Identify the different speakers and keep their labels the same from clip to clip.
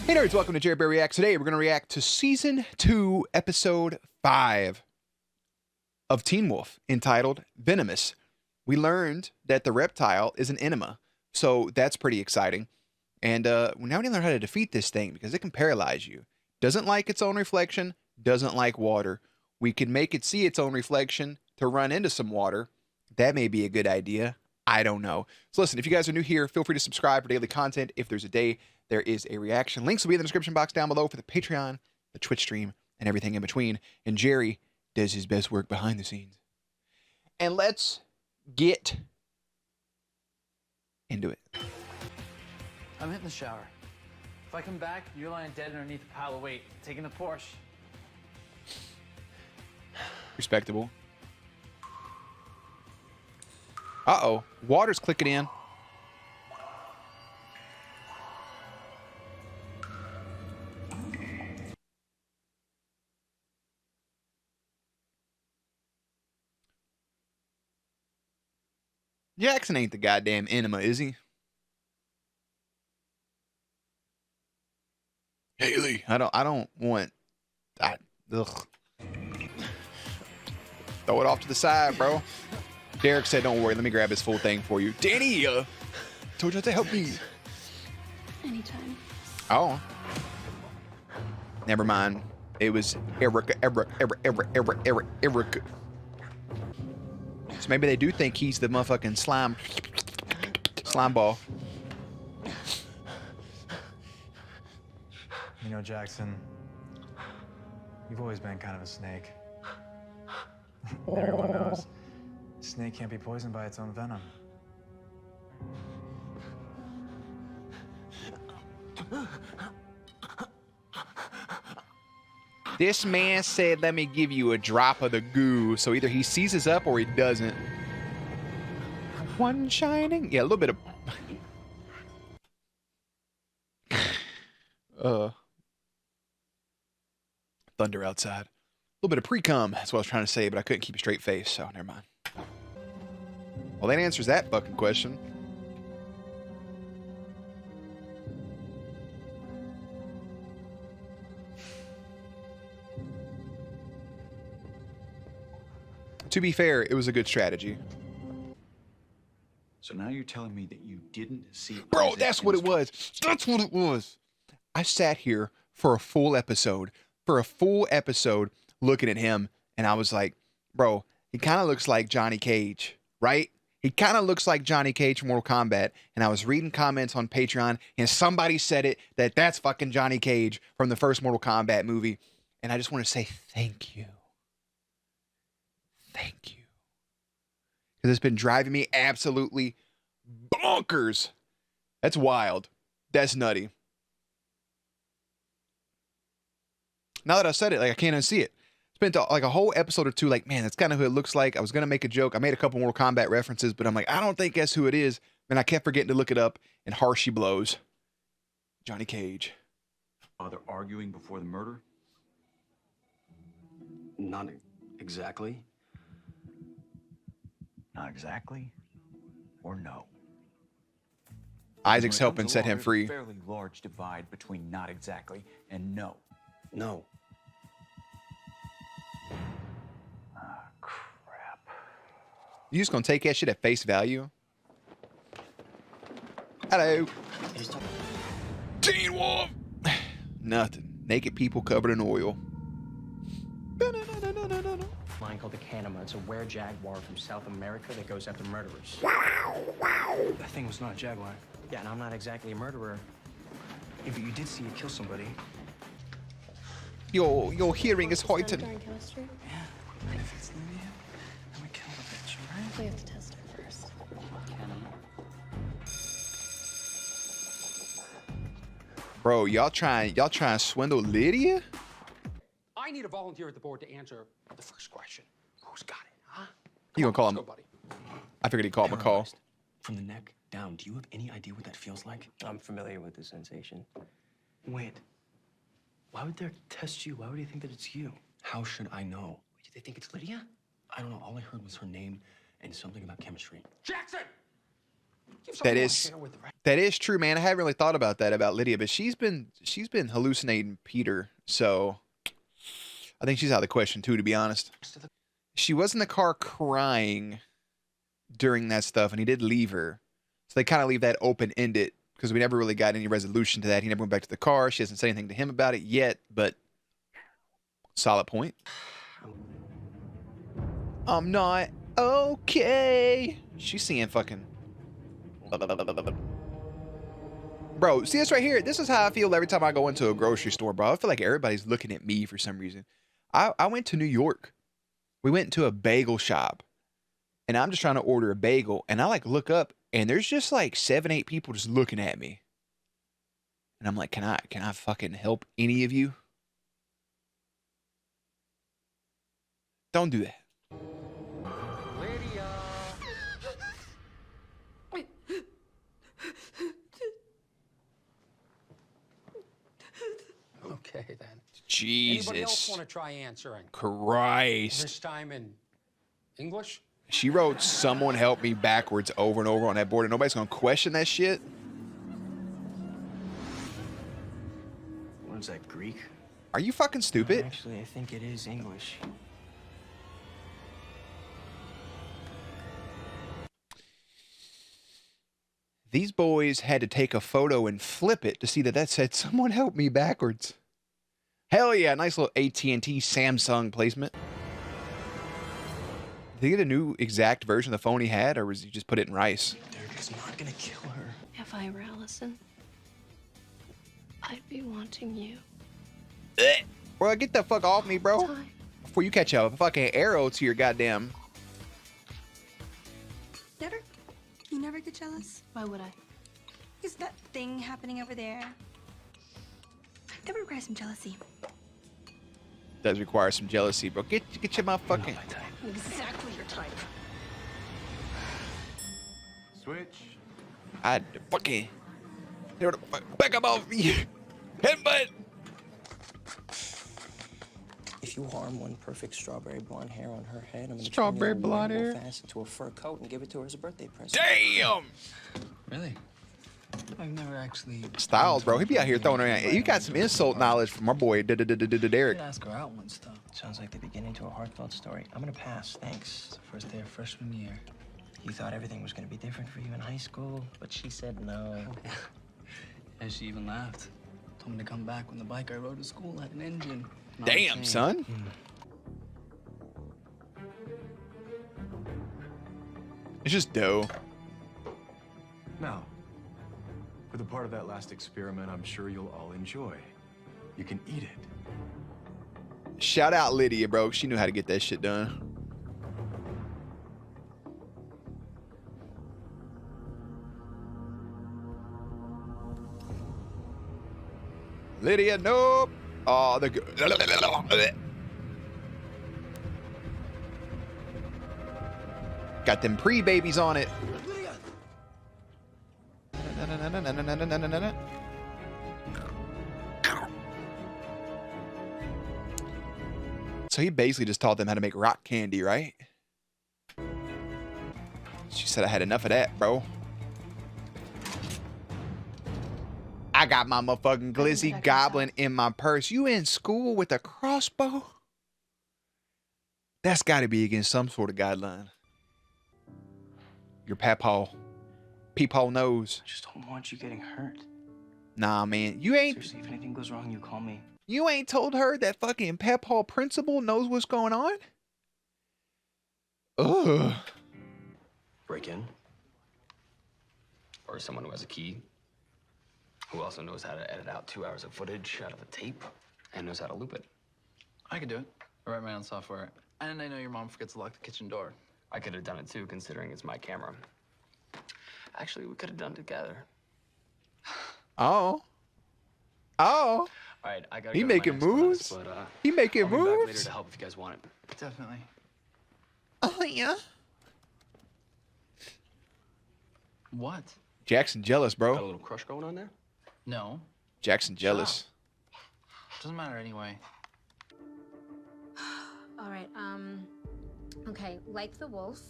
Speaker 1: Hey nerds, welcome to Jared Bear Reacts. Today we're going to react to Season 2, Episode 5 of Teen Wolf, entitled Venomous. We learned that the reptile is an enema, so that's pretty exciting. And now we need to learn how to defeat this thing, because it can paralyze you. Doesn't like its own reflection, doesn't like water. We can make it see its own reflection to run into some water. That may be a good idea. I don't know. So listen, if you guys are new here, feel free to subscribe for daily content. If there's a day there is a reaction, links will be in the description box down below for the Patreon, the Twitch stream, and everything in between. And Jerry does his best work behind the scenes. And let's get into it.
Speaker 2: I'm hitting the shower. If I come back, you're lying dead underneath a pile of weight, taking the Porsche.
Speaker 1: Respectable. Uh-oh. Water's clicking in. Jackson ain't the goddamn enema, is he? Haley, I don't want that. Ugh. Throw it off to the side, bro. Derek said, don't worry, let me grab his full thing for you. Danny, told you to help me.
Speaker 3: Anytime.
Speaker 1: Oh. Never mind. It was Erica. So maybe they do think he's the motherfucking slime ball.
Speaker 4: You know, Jackson, you've always been kind of a snake. Everyone knows. A snake can't be poisoned by its own venom.
Speaker 1: This man said, let me give you a drop of the goo. So either he seizes up or he doesn't. One shining. Yeah, a little bit of thunder outside. A little bit of pre-cum. That's what I was trying to say, but I couldn't keep a straight face, so never mind. Well, that answers that fucking question. To be fair, it was a good strategy.
Speaker 5: So now you're telling me that you didn't see
Speaker 1: Bro,
Speaker 5: Isaac
Speaker 1: that's
Speaker 5: in
Speaker 1: what
Speaker 5: his
Speaker 1: it was. That's what it was. I sat here for a full episode, looking at him, and I was like, bro, he kind of looks like Johnny Cage, right? He kind of looks like Johnny Cage from Mortal Kombat. And I was reading comments on Patreon, and somebody said it, that's fucking Johnny Cage from the first Mortal Kombat movie. And I just want to say thank you. Thank you. Because it's been driving me absolutely bonkers. That's wild. That's nutty. Now that I said it, like, I can't unsee it. Spent like a whole episode or two like, man, that's kind of who it looks like. I was going to make a joke. I made a couple Mortal Kombat references, but I'm like, I don't think that's who it is. And I kept forgetting to look it up, and harsh he blows. Johnny Cage.
Speaker 5: father arguing before the murder?
Speaker 6: Not exactly.
Speaker 5: Not exactly. Or no?
Speaker 1: Isaac's helping set him free.
Speaker 5: There's a fairly large divide between not exactly and no.
Speaker 6: No.
Speaker 5: Ah, crap.
Speaker 1: You just gonna take that shit at face value? Hello. Teen Wolf! Nothing. Naked people covered in oil.
Speaker 7: Line called the Kanima. It's a were-jaguar from South America that goes after murderers.
Speaker 6: That thing was not a jaguar.
Speaker 7: Yeah, and I'm not exactly a murderer.
Speaker 6: Yeah, but you did see it kill somebody.
Speaker 1: Your hearing is heightened.
Speaker 3: During chemistry?
Speaker 6: Yeah. If it's Lydia, I'm gonna kill the bitch, alright?
Speaker 3: We have to test her first.
Speaker 1: Bro, y'all trying to swindle Lydia?
Speaker 8: I need a volunteer at the board to answer the first question. Who's got it, huh?
Speaker 1: You gonna call him?
Speaker 8: Let's go, buddy.
Speaker 1: I figured he called McCall.
Speaker 6: Paralyzed. From the neck down, do you have any idea what that feels like?
Speaker 7: I'm familiar with the sensation.
Speaker 6: Wait. Why would they test you? Why would they think that it's you? How should I know?
Speaker 7: Do they think it's Lydia?
Speaker 6: I don't know. All I heard was her name and something about chemistry.
Speaker 8: Jackson! You have
Speaker 1: That
Speaker 8: something you wanna
Speaker 1: is
Speaker 8: share with the rest?
Speaker 1: that is true, man. I haven't really thought about that about Lydia, but she's been hallucinating Peter, so I think she's out of the question too, to be honest. She was in the car crying during that stuff, and he did leave her. So they kind of leave that open-ended because we never really got any resolution to that. He never went back to the car. She hasn't said anything to him about it yet, but solid point. I'm not okay. She's seeing fucking... Bro, see this right here? This is how I feel every time I go into a grocery store, bro. I feel like everybody's looking at me for some reason. I went to New York. We went to a bagel shop. And I'm just trying to order a bagel. And I like look up and there's just like 7, 8 people just looking at me. And I'm like, can I fucking help any of you? Don't do that.
Speaker 8: Lydia. Okay, then. Anybody else
Speaker 1: Jesus
Speaker 8: want to try answering?
Speaker 1: Christ.
Speaker 8: This time in English?
Speaker 1: She wrote someone help me backwards over and over on that board and nobody's gonna question that shit.
Speaker 7: What is that, Greek?
Speaker 1: Are you fucking stupid?
Speaker 7: Actually, I think it is English.
Speaker 1: These boys had to take a photo and flip it to see that said someone help me backwards. Hell yeah, nice little AT&T Samsung placement. Did he get a new exact version of the phone he had, or was he just put it in rice?
Speaker 7: Derek is not gonna kill her.
Speaker 3: If I were Allison, I'd be wanting you.
Speaker 1: Bro, get the fuck off me, bro.
Speaker 3: Time.
Speaker 1: Before you catch a fucking arrow to your goddamn...
Speaker 9: Never? You never get jealous?
Speaker 3: Why would I?
Speaker 9: Is that thing happening over there? That requires some jealousy.
Speaker 1: Does require some jealousy, bro. Get your motherfucking...
Speaker 3: Exactly your type.
Speaker 6: Switch.
Speaker 1: I fucking... Back up off me. Headbutt.
Speaker 7: If you harm one perfect strawberry blonde hair on her head, I'm gonna
Speaker 1: Strawberry
Speaker 7: turn your
Speaker 1: blonde
Speaker 7: wearable
Speaker 1: hair?
Speaker 7: fast into a fur coat and give it to her as a birthday present.
Speaker 1: Damn.
Speaker 2: Really? I've never actually...
Speaker 1: Styles, bro. He be out here throwing around. You got some insult knowledge from our boy, Derek.
Speaker 2: ask her out once, though.
Speaker 7: Sounds like the beginning to a heartfelt story. I'm gonna pass, thanks.
Speaker 2: It's the first day of freshman year.
Speaker 7: You thought everything was gonna be different for you in high school, but she said no.
Speaker 2: And she even laughed. Told me to come back when the bike I rode to school had an engine. Not a
Speaker 1: Damn,
Speaker 2: chain.
Speaker 1: son. It's just dough.
Speaker 6: Now, for the part of that last experiment I'm sure you'll all enjoy. You can eat it.
Speaker 1: Shout out Lydia, bro. She knew how to get that shit done. Lydia, nope. Oh, the good. Got them pre-babies on it. So he basically just taught them how to make rock candy, right? She said I had enough of that, bro. I got my motherfucking glizzy goblin in my purse. You in school with a crossbow? That's got to be against some sort of guideline. Your peephole knows.
Speaker 7: I just don't want you getting hurt.
Speaker 1: Nah, man. You ain't
Speaker 7: Seriously, if anything goes wrong, you call me.
Speaker 1: told her that fucking peephole principal knows what's going on? Ugh.
Speaker 10: Break in. Or someone who has a key. Who also knows how to edit out 2 hours of footage out of a tape and knows how to loop it.
Speaker 2: I could do it. I write my own software. And I know your mom forgets to lock the kitchen door.
Speaker 10: I could have done it too, considering it's my camera. Actually, we could have done it together.
Speaker 1: Oh.
Speaker 10: All right, I gotta
Speaker 1: He
Speaker 10: go to my
Speaker 1: making
Speaker 10: next class,
Speaker 1: moves?
Speaker 10: but,
Speaker 1: He making
Speaker 10: I'll be back later
Speaker 1: moves?
Speaker 10: to help if you guys want it.
Speaker 2: Definitely.
Speaker 1: Oh, yeah.
Speaker 2: What?
Speaker 1: Jackson jealous,
Speaker 10: Got a
Speaker 1: bro.
Speaker 10: little crush going on there?
Speaker 2: No.
Speaker 1: Jackson jealous.
Speaker 2: Doesn't matter anyway.
Speaker 11: All right, okay, like the wolf,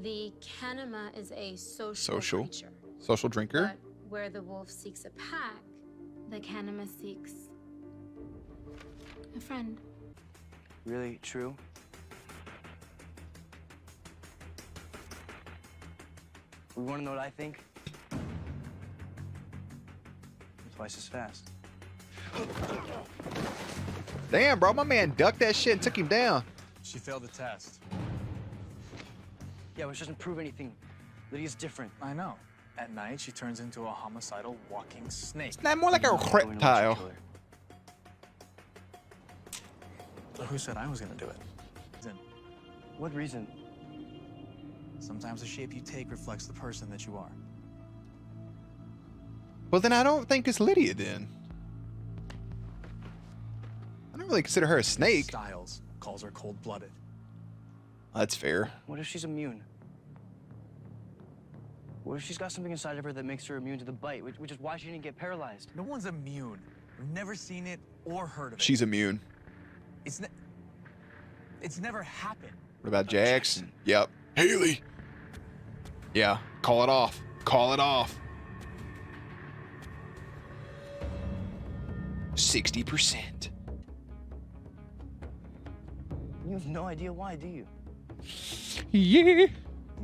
Speaker 3: The Kanima is a social
Speaker 1: Social.
Speaker 3: creature.
Speaker 1: Social drinker.
Speaker 3: But where the wolf seeks a pack, the Kanima seeks a friend.
Speaker 7: Really true? We want to know what I think? Twice as fast.
Speaker 1: Damn, bro, my man ducked that shit and took him down.
Speaker 4: She failed the test.
Speaker 7: Yeah, which doesn't prove anything. Lydia's different.
Speaker 4: I know. At night, she turns into a homicidal walking snake.
Speaker 1: It's not more like a reptile.
Speaker 4: Who said I was gonna do it?
Speaker 7: What reason?
Speaker 4: Sometimes the shape you take reflects the person that you are.
Speaker 1: Well, then I don't think it's Lydia then. I don't really consider her a snake.
Speaker 4: Styles calls her cold-blooded.
Speaker 1: That's fair.
Speaker 7: What if she's immune? What if she's got something inside of her that makes her immune to the bite, which is why she didn't get paralyzed?
Speaker 4: No one's immune. I've never seen it or heard of it.
Speaker 1: She's immune.
Speaker 4: It's never happened.
Speaker 1: What about Jax? Yep. Haley. Yeah. Call it off. Call it off. 60%.
Speaker 7: You have no idea why, do you?
Speaker 1: Yeah.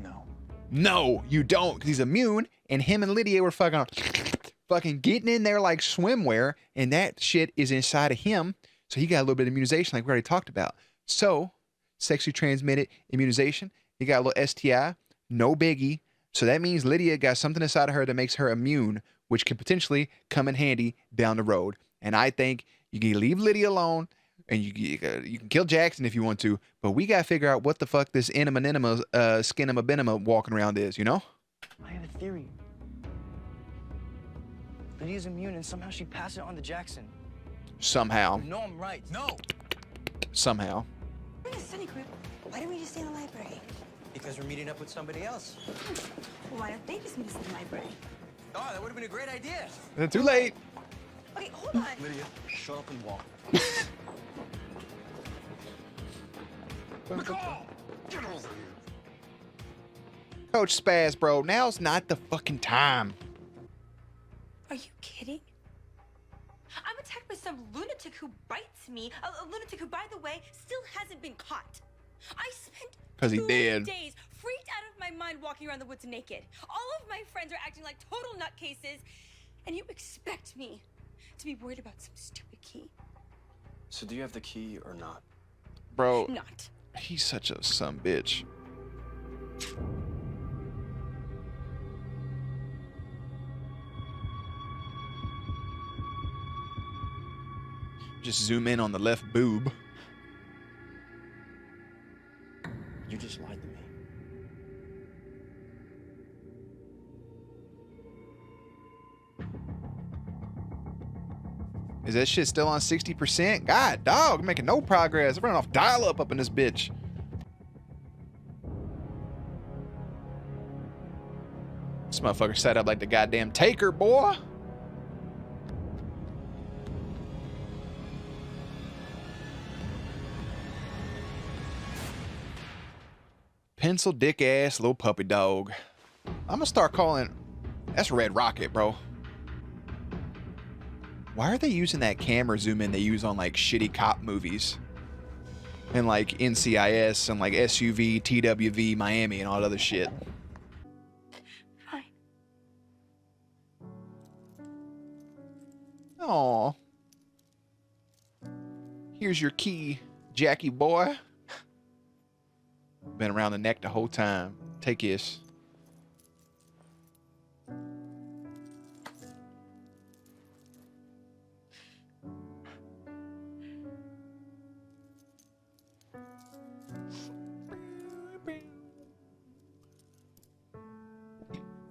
Speaker 4: No.
Speaker 1: No, you don't, because he's immune, and him and Lydia were fucking getting in there like swimwear, and that shit is inside of him, so he got a little bit of immunization like we already talked about. So, sexually transmitted immunization, he got a little STI, no biggie, so that means Lydia got something inside of her that makes her immune, which can potentially come in handy down the road. And I think you can leave Lydia alone, and you can kill Jackson if you want to, but we got to figure out what the fuck this skinema walking around is, you know?
Speaker 7: I have a theory. Lydia's immune, and somehow she passed it on to Jackson.
Speaker 1: Somehow.
Speaker 7: No, I'm right. No!
Speaker 1: Somehow.
Speaker 9: We're in a study group. Why don't we just stay in the library?
Speaker 7: Because we're meeting up with somebody else.
Speaker 9: Well, why don't they just meet us in the library?
Speaker 7: Oh, that would have been a great idea.
Speaker 1: Too late.
Speaker 9: Okay, hold on.
Speaker 7: Lydia, shut up and walk.
Speaker 1: Coach Spaz, bro, now's not the fucking time.
Speaker 9: Are you kidding? I'm attacked by some lunatic who bites me. A lunatic who, by the way, still hasn't been caught. I spent
Speaker 1: 'Cause he
Speaker 9: 2
Speaker 1: dead.
Speaker 9: days freaked out of my mind walking around the woods naked. All of my friends are acting like total nutcases, and you expect me to be worried about some stupid key.
Speaker 10: So do you have the key or not?
Speaker 1: Bro,
Speaker 9: Not.
Speaker 1: he's such a son bitch. Just zoom in on the left boob.
Speaker 10: You just lied to me.
Speaker 1: Is that shit still on 60%? God, dog, I'm making no progress. I'm running off dial-up up in this bitch. This motherfucker set up like the goddamn Taker, boy. Pencil dick ass little puppy dog. I'm gonna start calling. That's Red Rocket, bro. Why are they using that camera zoom in they use on like shitty cop movies? And like NCIS and like SUV, TWV, Miami, and all that other shit.
Speaker 9: Fine.
Speaker 1: Aw. Here's your key, Jackie boy. Been around the neck the whole time. Take this.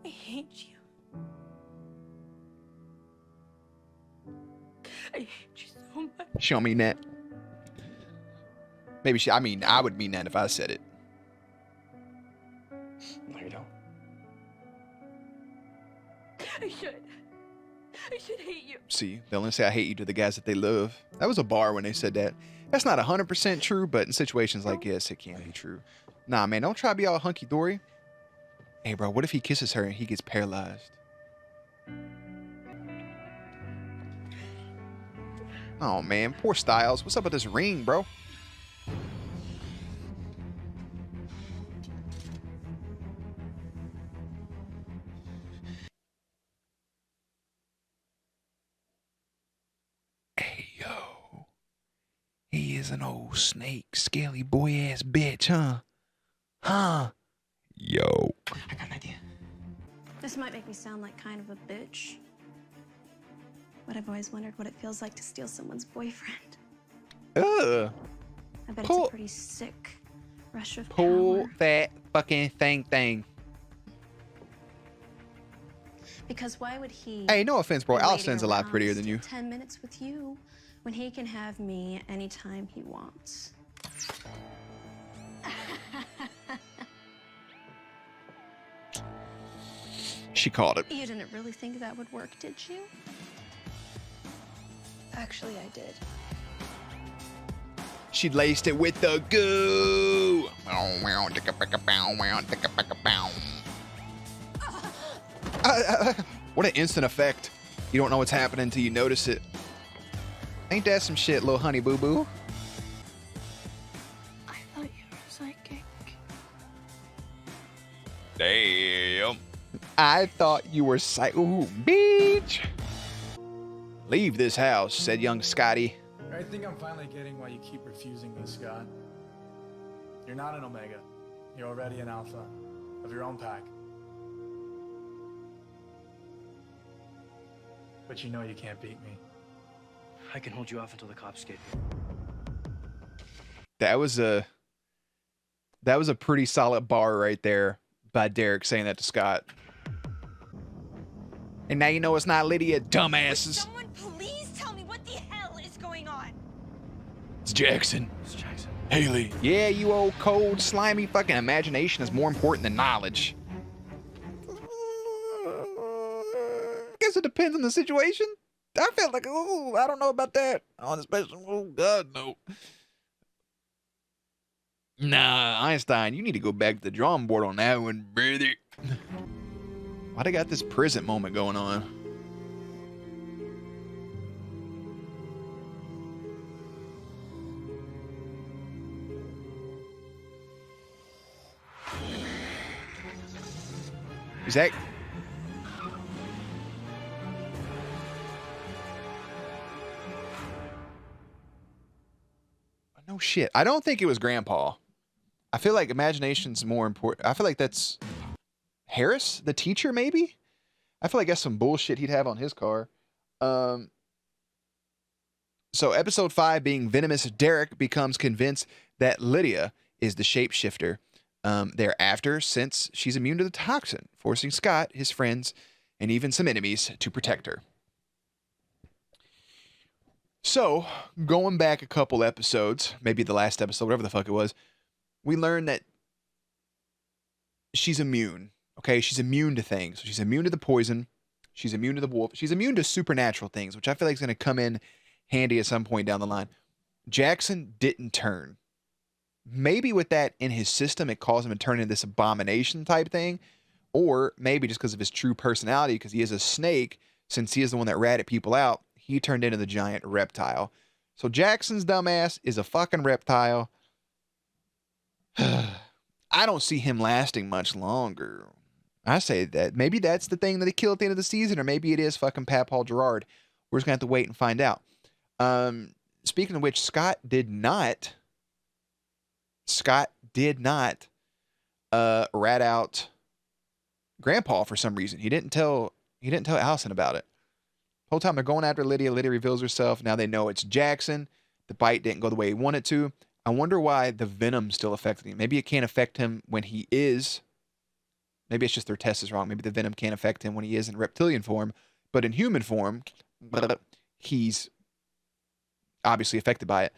Speaker 9: I hate you. I hate you so much.
Speaker 1: She don't mean that. Maybe she, I mean, I would mean that if I said it.
Speaker 10: No, you don't.
Speaker 9: I should. I should hate you.
Speaker 1: See, they'll only say I hate you to the guys that they love. That was a bar when they said that. That's not 100% true, but in situations like this, it can be true. Nah, man, don't try to be all hunky-dory. Hey, bro, what if he kisses her and he gets paralyzed? Oh, man. Poor Styles. What's up with this ring, bro? Hey, yo. He is an old snake, scaly boy-ass bitch, huh? Huh? Yo.
Speaker 10: I got an idea.
Speaker 3: This might make me sound like kind of a bitch, but I've always wondered what it feels like to steal someone's boyfriend.
Speaker 1: Ugh.
Speaker 3: I bet
Speaker 1: Pull-
Speaker 3: it's a pretty sick rush of
Speaker 1: Pull
Speaker 3: power.
Speaker 1: that fucking thing.
Speaker 3: Because why would he?
Speaker 1: Hey, no offense, bro.
Speaker 3: be waiting
Speaker 1: Allison's a lot
Speaker 3: around
Speaker 1: prettier
Speaker 3: to
Speaker 1: than
Speaker 3: steal
Speaker 1: you.
Speaker 3: 10 minutes with you when he can have me anytime he wants.
Speaker 1: She called it.
Speaker 3: You didn't really think that would work, did you? Actually, I did.
Speaker 1: She laced it with the goo. What an instant effect. You don't know what's happening until you notice it. Ain't that some shit, little honey boo boo?
Speaker 3: I thought you were psychic.
Speaker 1: Damn. I thought you were Ooh, bitch. Leave this house, said young Scotty.
Speaker 11: I think I'm finally getting why you keep refusing me, Scott. You're not an Omega. You're already an Alpha of your own pack. But you know you can't beat me.
Speaker 7: I can hold you off until the cops get here.
Speaker 1: That was a pretty solid bar right there by Derek saying that to Scott. And now you know it's not Lydia, dumbasses.
Speaker 9: Someone please tell me what the hell is going on.
Speaker 1: It's Jackson.
Speaker 7: It's Jackson.
Speaker 1: Haley. Yeah, you old cold, slimy fucking imagination is more important than knowledge. Guess it depends on the situation. I felt like, oh, I don't know about that. On the special, oh God, no. Nah, Einstein, you need to go back to the drawing board on that one, brother. Why they got this prison moment going on? Is that... No shit. I don't think it was Grandpa. I feel like imagination's more important. I feel like that's Harris, the teacher, maybe? I feel like that's some bullshit he'd have on his car. So episode 5 being Venomous, Derek becomes convinced that Lydia is the shapeshifter. Thereafter, since she's immune to the toxin, forcing Scott, his friends, and even some enemies to protect her. So, going back a couple episodes, maybe the last episode, whatever the fuck it was, we learned that she's immune. Okay, she's immune to things. She's immune to the poison. She's immune to the wolf. She's immune to supernatural things, which I feel like is going to come in handy at some point down the line. Jackson didn't turn. Maybe with that in his system, it caused him to turn into this abomination type thing. Or maybe just because of his true personality, because he is a snake, since he is the one that ratted people out, he turned into the giant reptile. So Jackson's dumbass is a fucking reptile. I don't see him lasting much longer. I say that maybe that's the thing that he killed at the end of the season, or maybe it is fucking Pat Paul Gerard. We're just gonna have to wait and find out. Speaking of which, Scott did not rat out Grandpa for some reason. He didn't tell Allison about it. The whole time they're going after Lydia. Lydia reveals herself. Now they know it's Jackson. The bite didn't go the way he wanted to. I wonder why the venom still affected him. Maybe it can't affect him when he is. Maybe it's just their test is wrong. Maybe the venom can't affect him when he is in reptilian form, but in human form, he's obviously affected by it.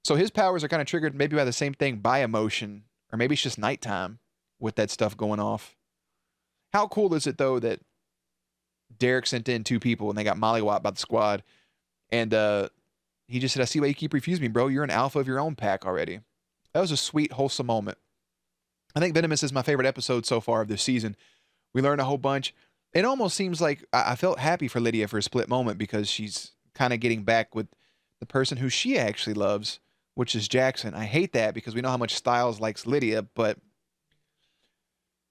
Speaker 1: So his powers are kind of triggered maybe by the same thing, by emotion, or maybe it's just nighttime with that stuff going off. How cool is it though that Derek sent in 2 people and they got mollywopped by the squad, and he just said, "I see why you keep refusing me, bro. You're an alpha of your own pack already." That was a sweet, wholesome moment. I think Venomous is my favorite episode so far of this season. We learned a whole bunch. It almost seems like I felt happy for Lydia for a split moment because she's kind of getting back with the person who she actually loves, which is Jackson. I hate that because we know how much Styles likes Lydia, but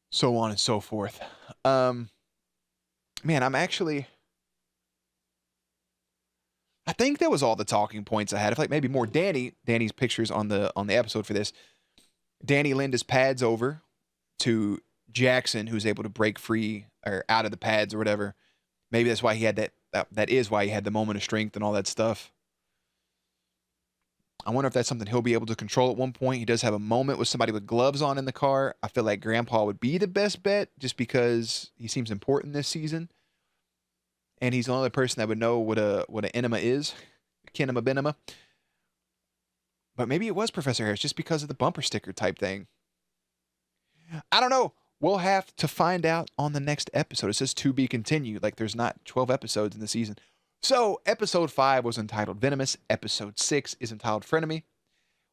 Speaker 1: so on and so forth. Man, I think that was all the talking points I had. I feel like maybe more Danny's pictures on the episode for this. Danny lent his pads over to Jackson, who's able to break free or out of the pads or whatever. Maybe that's why he had that is why he had the moment of strength and all that stuff. I wonder if that's something he'll be able to control at one point. He does have a moment with somebody with gloves on in the car. I feel like Grandpa would be the best bet just because he seems important this season. And he's the only person that would know what an enema is. Kanima Benema. But maybe it was Professor Harris just because of the bumper sticker type thing. I don't know. We'll have to find out on the next episode. It says to be continued. Like there's not 12 episodes in the season. So episode 5 was entitled Venomous. Episode 6 is entitled Frenemy.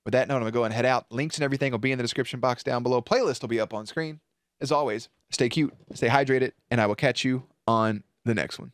Speaker 1: With that note, I'm going to go and head out. Links and everything will be in the description box down below. Playlist will be up on screen. As always, stay cute, stay hydrated, and I will catch you on the next one.